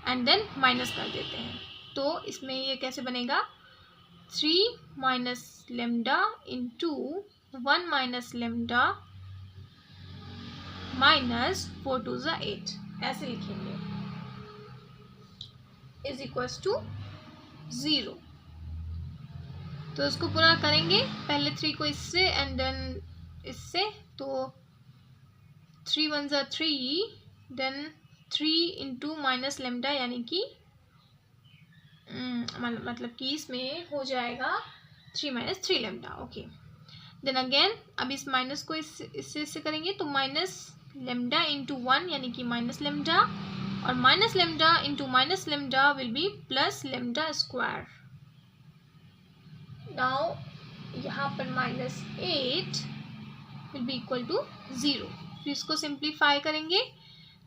एंड देन माइनस कर देते हैं। तो इसमें ये कैसे बनेगा, 3 minus lambda into 1 minus lambda minus 4 two ज़ा 8, ऐसे लिखेंगे, इज इक्वल्स टू 0। तो इसको पूरा करेंगे, पहले 3 को इससे एंड देन इससे, तो 3 1 ज़ा 3, देन 3 इंटू माइनस लेमडा, यानी कि मतलब कि इसमें हो जाएगा 3 minus 3 lambda. Okay, then again अब इस माइनस को इससे करेंगे तो माइनस लेमडा इंटू 1 यानी कि माइनस लेमडा, और minus lambda into minus lambda will be plus lambda square. Now यहाँ पर minus 8 will be equal to 0। फिर इसको सिंप्लीफाई करेंगे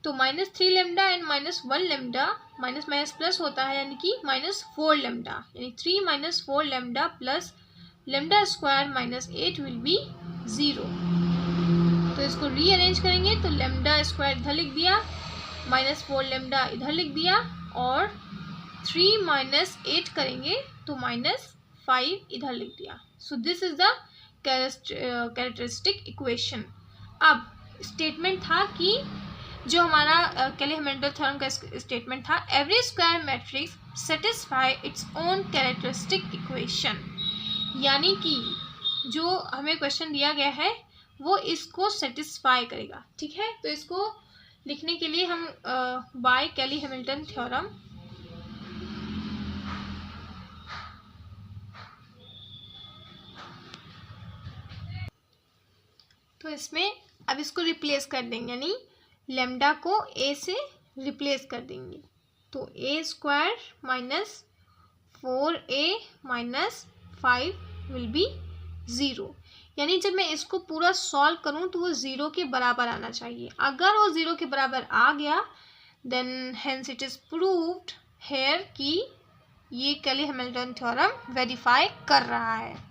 तो minus 3 lambda and minus 1 lambda, minus minus plus होता है यानी कि माइनस 4 लेमडा, यानी 3 minus 4 lambda plus lambda square minus 8 will be 0। तो इसको रीअरेंज करेंगे तो लेमडा स्क्वायर इधर लिख दिया, माइनस 4 लेमडा इधर लिख दिया, और 3 माइनस 8 करेंगे तो माइनस 5 इधर लिख दिया। So this is the characteristic equation. अब स्टेटमेंट था कि जो हमारा कैली-हैमिल्टन थ्योरम का स्टेटमेंट था, every square matrix satisfy its own characteristic equation, यानी कि जो हमें क्वेश्चन दिया गया है वो इसको सेटिस्फाई करेगा। ठीक है, तो इसको लिखने के लिए हम बाय कैली-हैमिल्टन थ्योरम तो इसमें अब इसको रिप्लेस कर देंगे, यानी लेमडा को a से रिप्लेस कर देंगे। तो a square minus 4a minus 5 will be 0, यानी जब मैं इसको पूरा सॉल्व करूं तो वो 0 के बराबर आना चाहिए। अगर वो 0 के बराबर आ गया then hence it is proved here कि ये कैली-हैमिल्टन थ्योरम वेरीफाई कर रहा है।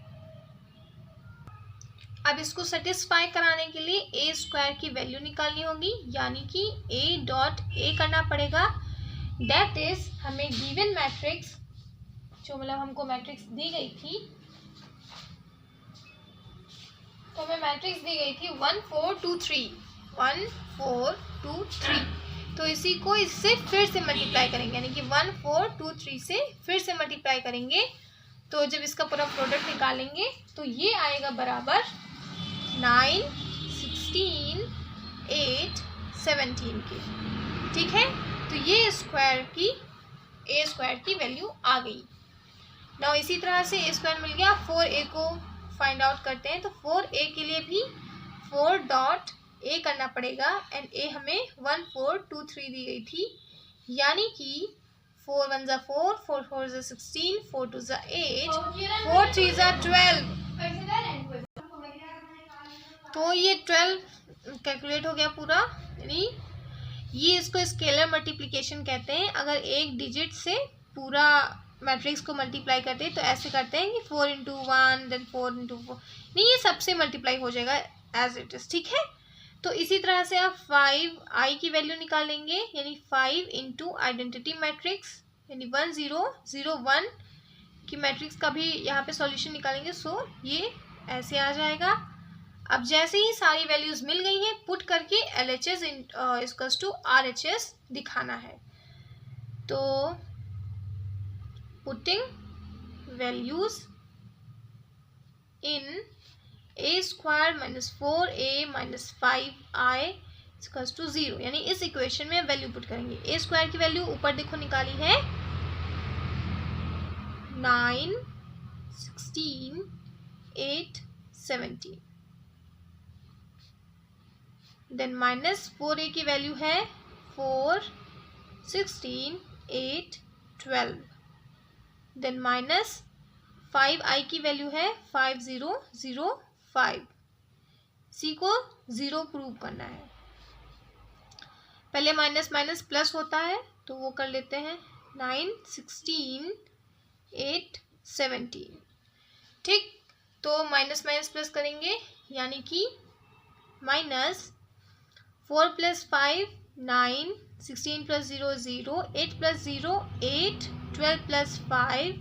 अब इसको सेटिस्फाई कराने के लिए a स्क्वायर की वैल्यू निकालनी होगी, यानी कि a डॉट a करना पड़ेगा। दैट इज हमें गिवन मैट्रिक्स, जो मतलब हमको मैट्रिक्स दी गई थी, तो हमें मैट्रिक्स दी गई थी 1 4 2 3, 1 4 2 3। तो इसी को इससे फिर से मल्टीप्लाई करेंगे, यानी कि 1 4 2 3 से फिर से मल्टीप्लाई करेंगे। तो जब इसका पूरा प्रोडक्ट निकालेंगे तो ये आएगा बराबर 9 16 8 17 के। ठीक है, तो ये a स्क्वायर की वैल्यू आ गई। नाउ इसी तरह से a स्क्वायर मिल गया, 4a को फाइंड आउट करते हैं। तो 4a के लिए भी 4 डॉट a करना पड़ेगा, एंड a हमें 1 4 2 3 दी गई थी, यानी कि 4 1 ज़ा 4, 4 4 ज़ा 16, 4 2 ज़ा 8, 4 3 ज़ा 12। तो ये 12 कैलकुलेट हो गया पूरा, यानी ये इसको स्केलर मल्टीप्लिकेशन कहते हैं। अगर एक डिजिट से पूरा मैट्रिक्स को मल्टीप्लाई करते हैं तो ऐसे करते हैं कि 4 इंटू 1 देन 4 इंटू 4, नहीं ये सबसे मल्टीप्लाई हो जाएगा एज इट इज। ठीक है, तो इसी तरह से आप 5 i की वैल्यू निकालेंगे, यानी 5 इंटू आइडेंटिटी मैट्रिक्स, यानी 1 0 0 1 की मैट्रिक्स का भी यहाँ पे सॉल्यूशन निकालेंगे। सो ये ऐसे आ जाएगा। अब जैसे ही सारी वैल्यूज मिल गई हैं, पुट करके LHS इक्वल्स टू RHS दिखाना है। तो putting values in a square minus 4a minus 5i equals to 0, यानी इस इक्वेशन में वैल्यू पुट करेंगे। a स्क्वायर की वैल्यू ऊपर देखो निकाली है 9 16 8 17, देन माइनस 4a की वैल्यू है 4, 16, 8, 12, देन माइनस 5i की वैल्यू है 5005। सी को 0 प्रूव करना है। पहले माइनस माइनस प्लस होता है तो वो कर लेते हैं 9, 16, 8, 17। ठीक, तो माइनस माइनस प्लस करेंगे यानी कि माइनस 4 + 5 9, 16 + 0 0, 8 + 0 8, 12 + 5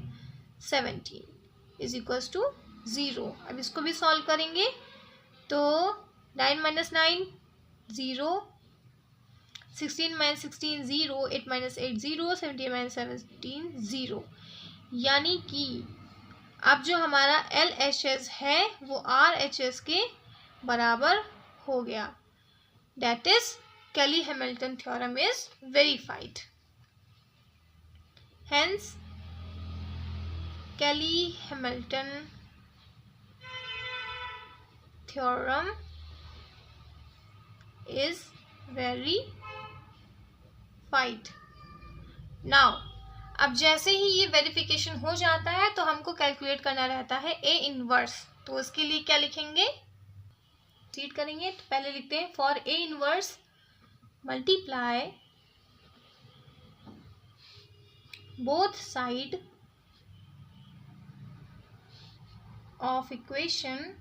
17 इज इक्वल्स टू 0। अब इसको भी सॉल्व करेंगे तो 9 - 9 0, 16 - 16 0, 8 - 8 0, 17 - 17 0, यानी कि अब जो हमारा LHS है वो RHS के बराबर हो गया। That is Cayley-Hamilton theorem is verified. Hence Cayley-Hamilton theorem is verified. Now अब जैसे ही ये वेरिफिकेशन हो जाता है तो हमको कैलकुलेट करना रहता है A इनवर्स। तो उसके लिए क्या लिखेंगे, रीड करेंगे। तो पहले लिखते हैं for A inverse multiply both side of equation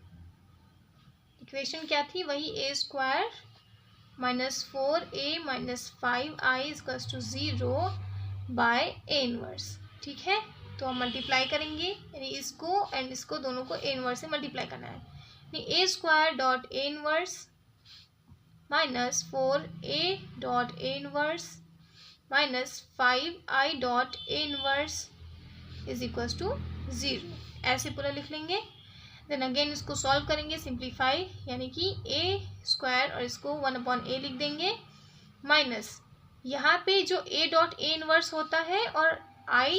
क्या थी, वही a² - 4a - 5i = 0 bye A inverse. ठीक है, तो हम मल्टीप्लाई करेंगे, यानी इसको एंड इसको दोनों को A इनवर्स से मल्टीप्लाई करना है। यानी a² dot A inverse minus 4a dot A inverse minus 5i dot A inverse is equals to 0। ऐसे पूरा लिख लेंगे। देन अगेन इसको सॉल्व करेंगे, सिंप्लीफाई, यानी कि a² और इसको 1/a लिख देंगे माइनस यहाँ पे जो a डॉट A इनवर्स होता है और i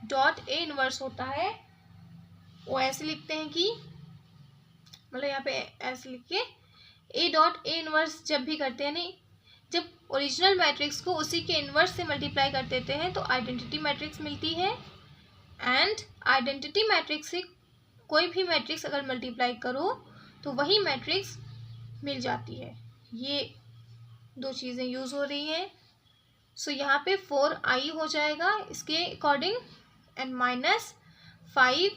डॉट A इनवर्स होता है वो ऐसे लिखते हैं कि मतलब यहाँ पे ऐसे लिख के a डॉट A इनवर्स जब भी करते हैं, नहीं जब ओरिजिनल मैट्रिक्स को उसी के इनवर्स से मल्टीप्लाई कर देते हैं तो आइडेंटिटी मैट्रिक्स मिलती है। एंड आइडेंटिटी मैट्रिक्स से कोई भी मैट्रिक्स अगर मल्टीप्लाई करो तो वही मैट्रिक्स मिल जाती है। ये दो चीज़ें यूज़ हो रही हैं। सो यहाँ पे 4i हो जाएगा इसके अकॉर्डिंग एंड माइनस 5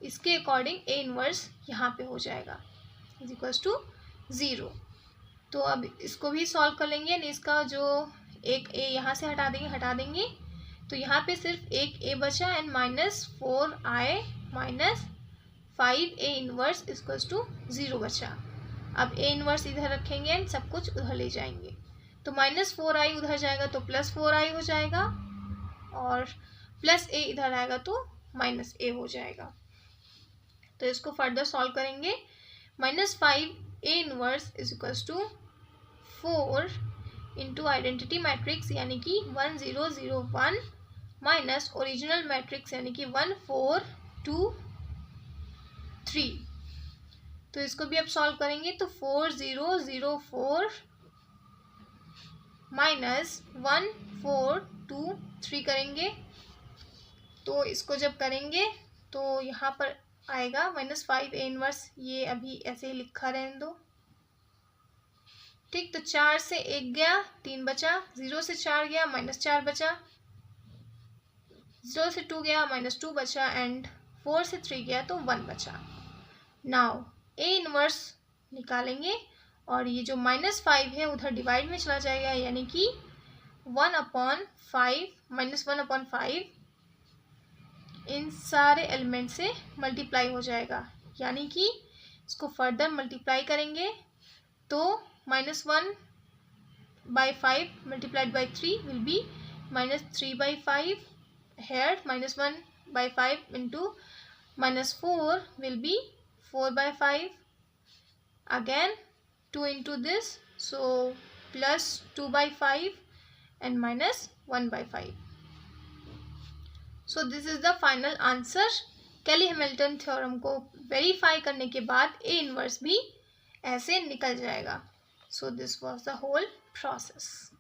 इसके अकॉर्डिंग A इनवर्स यहाँ पे हो जाएगा इज इक्वल्स टू 0। तो अब इसको भी सॉल्व कर लेंगे। इसका जो एक a यहाँ से हटा देंगे तो यहाँ पे सिर्फ एक a बचा and minus 4i minus 5a inverse equals to 0 बचा। अब A इनवर्स इधर रखेंगे एंड सब कुछ उधर ले जाएंगे तो माइनस 4i उधर जाएगा तो प्लस 4i हो जाएगा और प्लस a इधर आएगा तो माइनस a हो जाएगा। तो इसको फर्दर सॉल्व करेंगे। Minus 5a inverse is equals to 4 into identity matrix यानी कि 1 0 0 1 माइनस ओरिजिनल मैट्रिक्स यानी कि 1 4 2 3। तो इसको भी अब सॉल्व करेंगे तो 4 0 0 4 माइनस 1 4 2 3 करेंगे। तो इसको जब करेंगे तो यहाँ पर आएगा माइनस 5a इनवर्स, ये अभी ऐसे ही लिखा रहने दो। ठीक, तो 4 से 1 गया 3 बचा, 0 से 4 गया -4 बचा, 0 से 2 गया -2 बचा एंड 4 से 3 गया तो 1 बचा। नाउ A इनवर्स निकालेंगे और ये जो -5 है उधर डिवाइड में चला जाएगा यानी कि 1/5 -1/5 इन सारे एलिमेंट से मल्टीप्लाई हो जाएगा। यानी कि इसको फर्दर मल्टीप्लाई करेंगे तो -1/5 multiplied by 3 will B -3/5 here -1/5 into -4 will be 4/5 again 2 into this so plus 2/5 and minus 1/5. So this is the final answer. Cayley-Hamilton theorem को वेरीफाई करने के बाद A इनवर्स भी ऐसे निकल जाएगा। So this was the whole process.